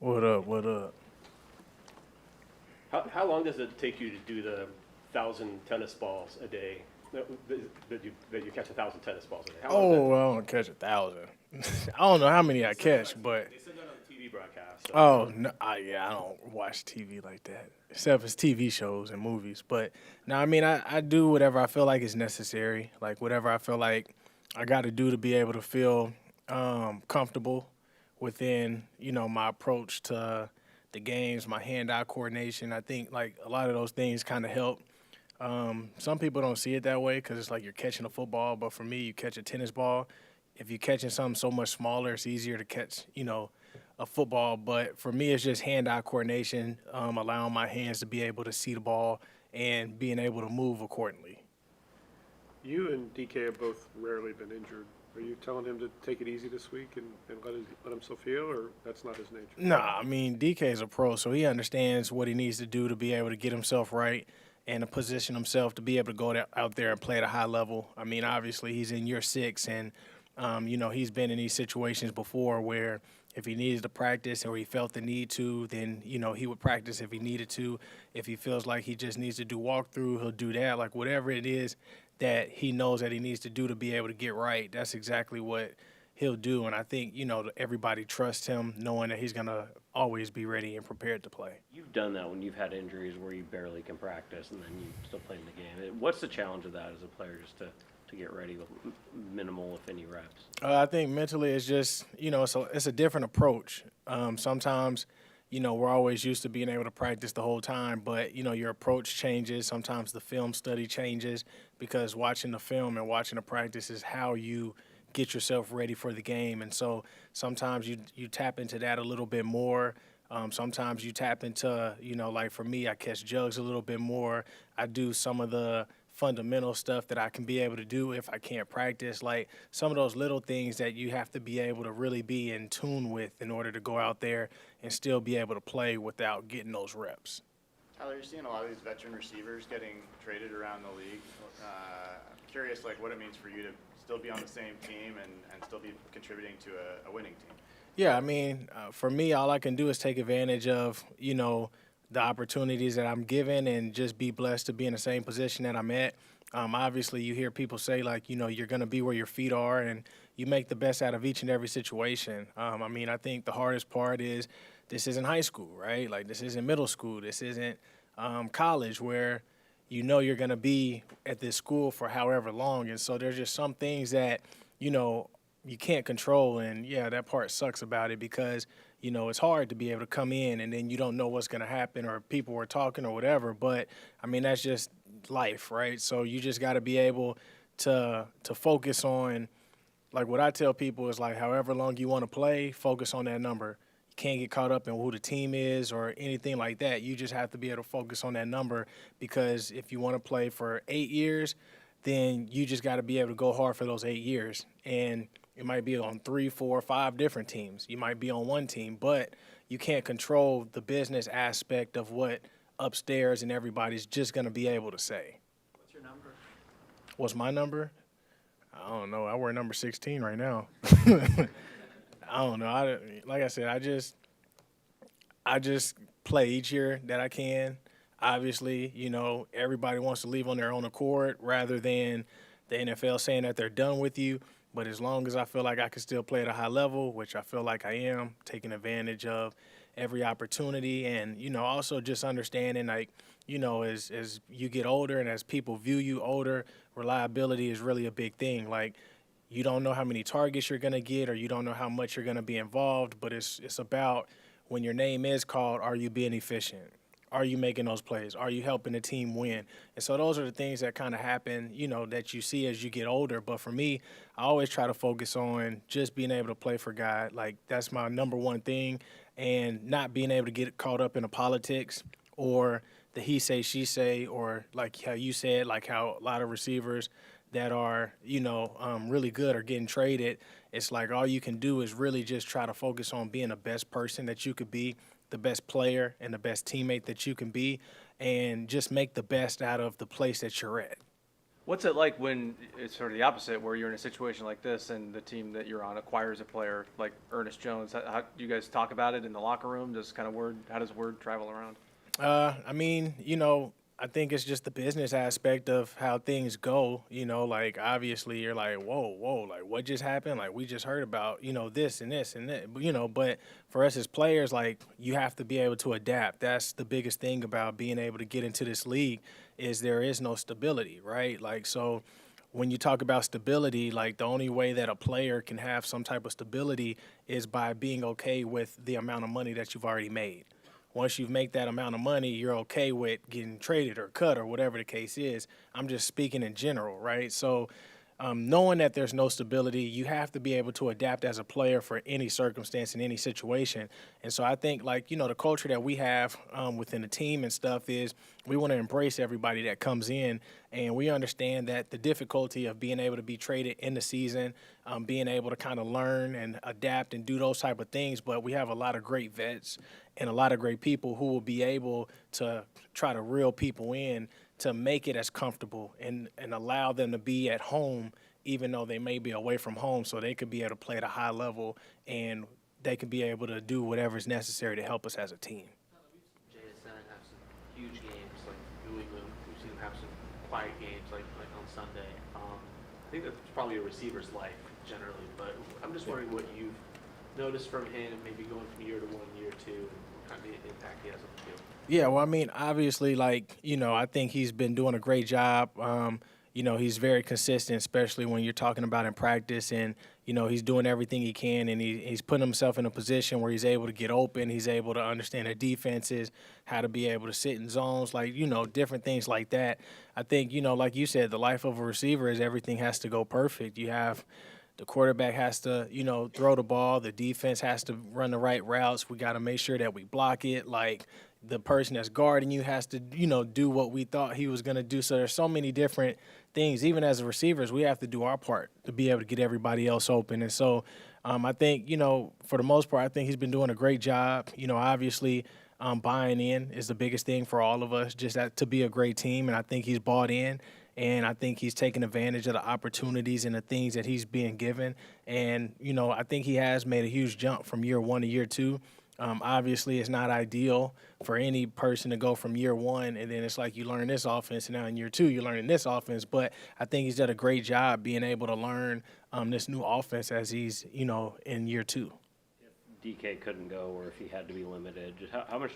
What up? What up? How long does it take you to do the 1,000 tennis balls a day? That you catch 1,000 tennis balls a day? How long does that Oh, take? I don't catch 1,000. I don't know how many I catch, but They said that on the TV broadcast. So oh no, yeah, I don't watch TV like that, except it's TV shows and movies. But no, I mean, I do whatever I feel like is necessary, like whatever I feel like I got to do to be able to feel comfortable within, my approach to the games, my hand-eye coordination. I think like a lot of those things kind of help. Some people don't see it that way because it's like you're catching a football, but for me, you catch a tennis ball. If you're catching something so much smaller, it's easier to catch, a football. But for me, it's just hand-eye coordination, allowing my hands to be able to see the ball and being able to move accordingly. You and DK have both rarely been injured. Are you telling him to take it easy this week and let himself feel, or that's not his nature? Nah, I mean DK is a pro, so he understands what he needs to do to be able to get himself right and to position himself to be able to out there and play at a high level. I mean, obviously he's in year six, and he's been in these situations before where if he needed to practice or he felt the need to, then he would practice if he needed to. If he feels like he just needs to do walkthrough, he'll do that. Like whatever it is that he knows that he needs to do to be able to get right, that's exactly what he'll do. And I think, everybody trusts him knowing that he's going to always be ready and prepared to play. you've done that when you've had injuries where you barely can practice and then you still play in the game. What's the challenge of that as a player, just to get ready with minimal, if any, reps? I think mentally it's just, it's a different approach. Sometimes, we're always used to being able to practice the whole time, but, your approach changes. Sometimes the film study changes because watching the film and watching the practice is how you get yourself ready for the game. And so sometimes you tap into that a little bit more. Sometimes you tap into, like for me, I catch jugs a little bit more. I do some of the fundamental stuff that I can be able to do if I can't practice. Like some of those little things that you have to be able to really be in tune with in order to go out there and still be able to play without getting those reps. Tyler, you're seeing a lot of these veteran receivers getting traded around the league. I'm curious, like, what it means for you to still be on the same team and still be contributing to a winning team. Yeah, I mean, for me, all I can do is take advantage of, the opportunities that I'm given and just be blessed to be in the same position that I'm at. Obviously, you hear people say, like, you're going to be where your feet are and you make the best out of each and every situation. I mean, I think the hardest part is this isn't high school, right? Like, this isn't middle school. This isn't college where you're going to be at this school for however long. And so there's just some things that, you can't control. And, yeah, that part sucks about it because, it's hard to be able to come in and then you don't know what's going to happen or people are talking or whatever. But, I mean, that's just life, right? So you just got to be able to focus on, like what I tell people is like however long you want to play, focus on that number. You can't get caught up in who the team is or anything like that. You just have to be able to focus on that number because if you want to play for 8 years, then you just got to be able to go hard for those 8 years. And it might be on 3, 4, 5 different teams. You might be on one team, but you can't control the business aspect of what upstairs and everybody's just going to be able to say. What's your number? What's my number? I don't know. I wear number 16 right now. I don't know. Like I said, I just play each year that I can. Obviously, everybody wants to leave on their own accord rather than the NFL saying that they're done with you. But as long as I feel like I can still play at a high level, which I feel like I am, taking advantage of every opportunity and, also just understanding like, as you get older and as people view you older, reliability is really a big thing. Like you don't know how many targets you're going to get or you don't know how much you're going to be involved, but it's about when your name is called, are you being efficient? Are you making those plays? Are you helping the team win? And so those are the things that kind of happen, that you see as you get older. But for me, I always try to focus on just being able to play for God. Like that's my number one thing and not being able to get caught up in the politics or the he say, she say, or like how you said, like how a lot of receivers that are, really good are getting traded. It's like all you can do is really just try to focus on being the best person that you could be, the best player and the best teammate that you can be, and just make the best out of the place that you're at. What's it like when it's sort of the opposite, where you're in a situation like this and the team that you're on acquires a player like Ernest Jones? How do you guys talk about it in the locker room? How does word travel around? I mean, I think it's just the business aspect of how things go. Like obviously you're like, whoa, like what just happened? Like we just heard about, this and this and that. But for us as players, like you have to be able to adapt. That's the biggest thing about being able to get into this league is there is no stability, right? Like so when you talk about stability, like the only way that a player can have some type of stability is by being okay with the amount of money that you've already made. Once you make that amount of money, you're okay with getting traded or cut or whatever the case is. I'm just speaking in general, right? So knowing that there's no stability, you have to be able to adapt as a player for any circumstance in any situation. And so I think, like, the culture that we have within the team and stuff is we want to embrace everybody that comes in. And we understand that the difficulty of being able to be traded in the season, being able to kind of learn and adapt and do those type of things. But we have a lot of great vets and a lot of great people who will be able to try to reel people in to make it as comfortable and allow them to be at home even though they may be away from home so they could be able to play at a high level and they could be able to do whatever is necessary to help us as a team. JSN have some huge games like New England. We've seen him have some quiet games like on Sunday. I think that's probably a receiver's life generally, but I'm just wondering what you've noticed from him, maybe going from year to one, year two, and what kind of impact he has on the field. Yeah, well, I mean, obviously, like, I think he's been doing a great job. He's very consistent, especially when you're talking about in practice. And, he's doing everything he can. And he's putting himself in a position where he's able to get open. He's able to understand the defenses, how to be able to sit in zones, like, different things like that. I think, like you said, the life of a receiver is everything has to go perfect. The quarterback has to, throw the ball. The defense has to run the right routes. We got to make sure that we block it. Like, the person that's guarding you has to, do what we thought he was going to do. So there's so many different things. Even as receivers, we have to do our part to be able to get everybody else open. And so I think, for the most part, I think he's been doing a great job. Obviously buying in is the biggest thing for all of us, just to be a great team. And I think he's bought in. And I think he's taking advantage of the opportunities and the things that he's being given. And, I think he has made a huge jump from year one to year two. Obviously, it's not ideal for any person to go from year one and then it's like you learn this offense and now in year two you're learning this offense. But I think he's done a great job being able to learn this new offense as he's, in year two. If DK couldn't go or if he had to be limited, just how much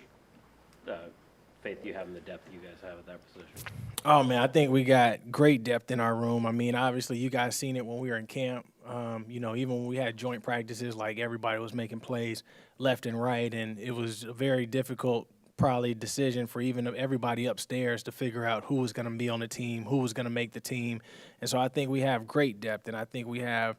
faith do you have in the depth that you guys have at that position? Oh, man, I think we got great depth in our room. I mean, obviously, you guys seen it when we were in camp. Even when we had joint practices, like everybody was making plays left and right, and it was a very difficult, probably, decision for even everybody upstairs to figure out who was going to be on the team, who was going to make the team. And so I think we have great depth, and I think we have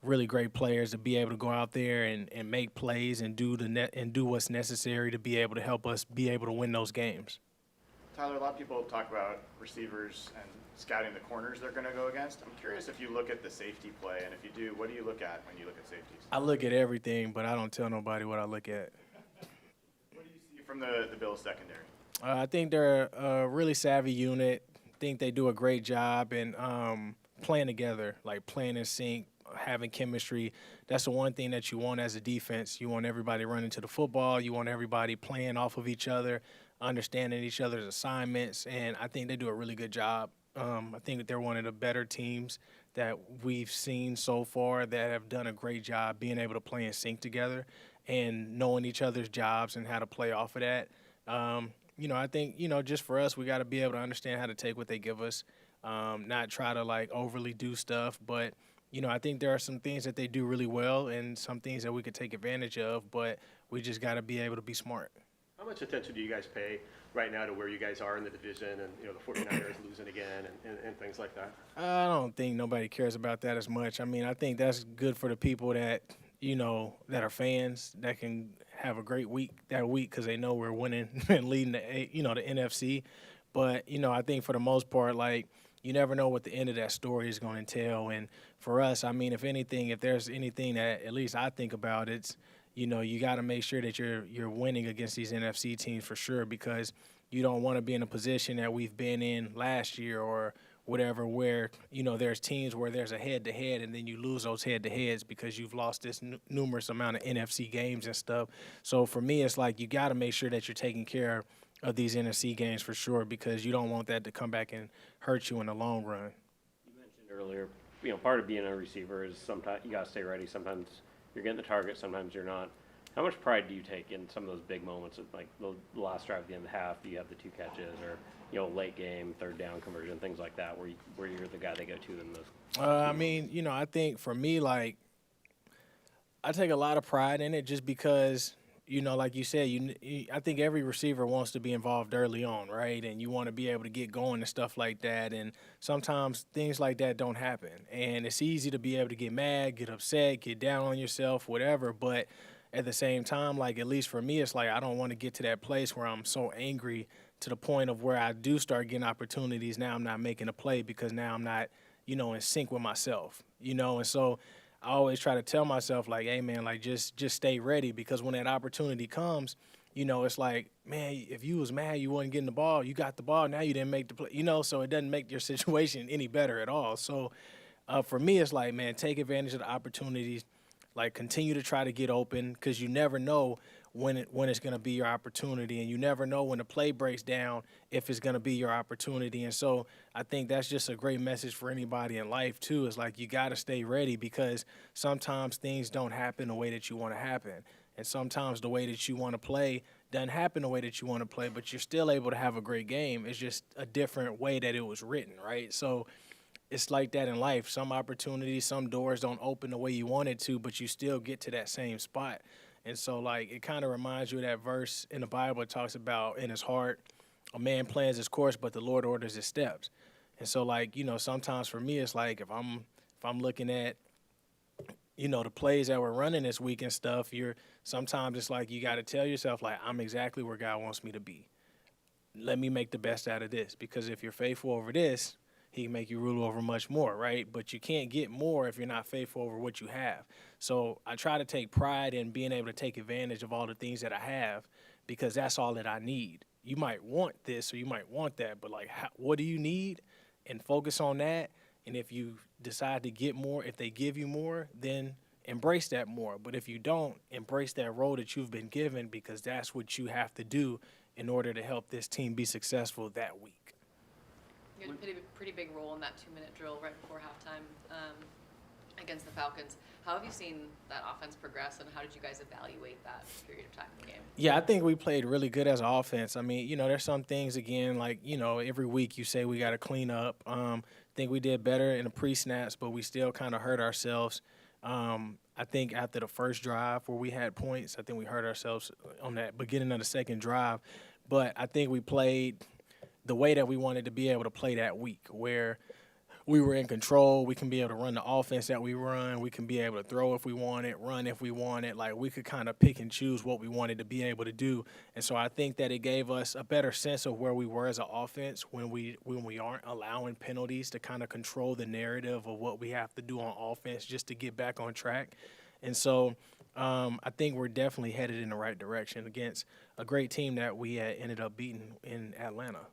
really great players to be able to go out there and make plays and do what's necessary to be able to help us be able to win those games. Tyler, a lot of people talk about receivers and scouting the corners they're going to go against. I'm curious if you look at the safety play, and if you do, what do you look at when you look at safeties? I look at everything, but I don't tell nobody what I look at. What do you see from the Bills secondary? I think they're a really savvy unit. I think they do a great job in playing together, like playing in sync, having chemistry. That's the one thing that you want as a defense. You want everybody running to the football. You want everybody playing off of each other, understanding each other's assignments, and I think they do a really good job. I think that they're one of the better teams that we've seen so far that have done a great job being able to play in sync together and knowing each other's jobs and how to play off of that. I think, just for us, we got to be able to understand how to take what they give us, not try to, like, overly do stuff. But, I think there are some things that they do really well and some things that we could take advantage of, but we just got to be able to be smart. How much attention do you guys pay right now to where you guys are in the division and, the 49ers losing again and things like that? I don't think nobody cares about that as much. I mean, I think that's good for the people that, that are fans that can have a great week that week because they know we're winning and leading the NFC. But, I think for the most part, like, you never know what the end of that story is going to entail. And for us, I mean, if there's anything that at least I think about, it's, you got to make sure that you're winning against these NFC teams for sure because, you don't want to be in a position that we've been in last year or whatever, where, you know, there's teams where there's a head-to-head and then you lose those head-to-heads because you've lost this numerous amount of NFC games and stuff. So for me, it's like you got to make sure that you're taking care of these NFC games for sure, because you don't want that to come back and hurt you in the long run. You mentioned earlier, you know, part of being a receiver is sometimes you got to stay ready. Sometimes you're getting the target, sometimes you're not. How much pride do you take in some of those big moments, like the last drive at the end of the half, you have the 2 catches, or, you know, late game, 3rd down conversion, things like that, where you're the guy they go to in those? I mean, you know, I think for me, like, I take a lot of pride in it just because, you know, like you said, I think every receiver wants to be involved early on, right? And you want to be able to get going and stuff like that. And sometimes things like that don't happen. And it's easy to be able to get mad, get upset, get down on yourself, whatever. But at the same time, like, at least for me, it's like I don't want to get to that place where I'm so angry to the point of where I do start getting opportunities. Now I'm not making a play because now I'm not, you know, in sync with myself, you know. And so I always try to tell myself, like, hey, man, like, just stay ready, because when that opportunity comes, you know, it's like, man, if you was mad you wasn't getting the ball, you got the ball, now you didn't make the play, you know, so it doesn't make your situation any better at all. So for me, it's like, man, take advantage of the opportunities, like, continue to try to get open, because you never know when it's going to be your opportunity, and you never know when the play breaks down if it's going to be your opportunity. And so I think that's just a great message for anybody in life too, is like, you got to stay ready, because sometimes things don't happen the way that you want to happen, and sometimes the way that you want to play doesn't happen the way that you want to play, but you're still able to have a great game. It's just a different way that it was written, right? So it's like that in life. Some opportunities, some doors don't open the way you wanted to, but you still get to that same spot. And so, like, it kind of reminds you of that verse in the Bible. It talks about, in his heart, a man plans his course, but the Lord orders his steps. And so, like, you know, sometimes for me, it's like, if I'm looking at, you know, the plays that we're running this week and stuff, sometimes it's like you got to tell yourself, like, I'm exactly where God wants me to be. Let me make the best out of this, because if you're faithful over this, he can make you rule over much more, right? But you can't get more if you're not faithful over what you have. So I try to take pride in being able to take advantage of all the things that I have, because that's all that I need. You might want this or you might want that, but, like, what do you need? And focus on that. And if you decide to get more, if they give you more, then embrace that more. But if you don't, embrace that role that you've been given, because that's what you have to do in order to help this team be successful that week. You had a pretty big role in that 2-minute drill right before halftime against the Falcons. How have you seen that offense progress, and how did you guys evaluate that period of time in the game? Yeah, I think we played really good as an offense. I mean, you know, there's some things, again, like, you know, every week you say we got to clean up. I think we did better in the pre-snaps, but we still kind of hurt ourselves. I think after the first drive where we had points, I think we hurt ourselves on that beginning of the second drive. But I think we played the way that we wanted to be able to play that week, where we were in control. We can be able to run the offense that we run. We can be able to throw if we want it, run if we want it. Like, we could kind of pick and choose what we wanted to be able to do. And so I think that it gave us a better sense of where we were as an offense when we aren't allowing penalties to kind of control the narrative of what we have to do on offense just to get back on track. And so I think we're definitely headed in the right direction against a great team that we had ended up beating in Atlanta.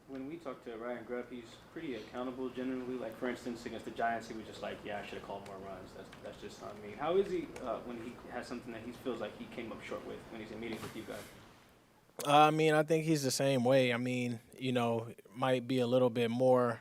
When we talk to Ryan Grubb, he's pretty accountable generally. Like, for instance, against the Giants, he was just like, yeah, I should have called more runs. That's just on me. How is he when he has something that he feels like he came up short with when he's in meetings with you guys? I mean, I think he's the same way. I mean, you know, might be a little bit more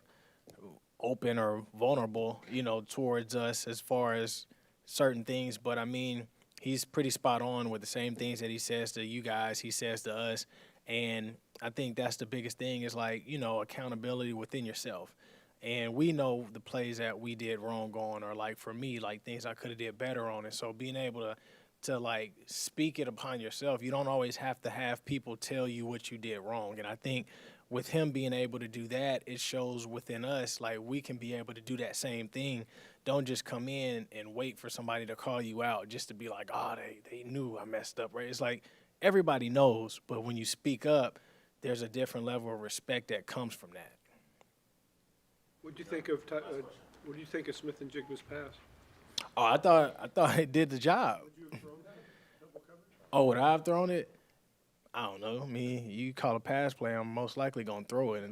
open or vulnerable, you know, towards us as far as certain things. But, I mean, he's pretty spot on with the same things that he says to you guys, he says to us. And I think that's the biggest thing is, like, you know, accountability within yourself. And we know the plays that we did wrong on, or, like, for me, like, things I could have did better on. And so being able to like speak it upon yourself, you don't always have to have people tell you what you did wrong. And I think with him being able to do that, it shows within us, like, we can be able to do that same thing. Don't just come in and wait for somebody to call you out just to be like, oh, they knew I messed up, right? It's like, everybody knows, but when you speak up, there's a different level of respect that comes from that. What do you think of Smith and Jigba's pass? Oh, I thought it did the job. Would you have thrown that? Double coverage? Oh, would I have thrown it? I don't know. I mean, you call a pass play, I'm most likely gonna throw it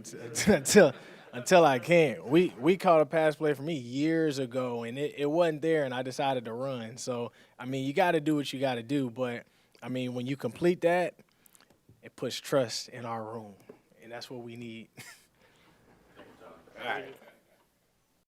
until I can't. We called a pass play for me years ago, and it wasn't there, and I decided to run. So I mean, you got to do what you got to do, but I mean, when you complete that, it puts trust in our room, and that's what we need. All right.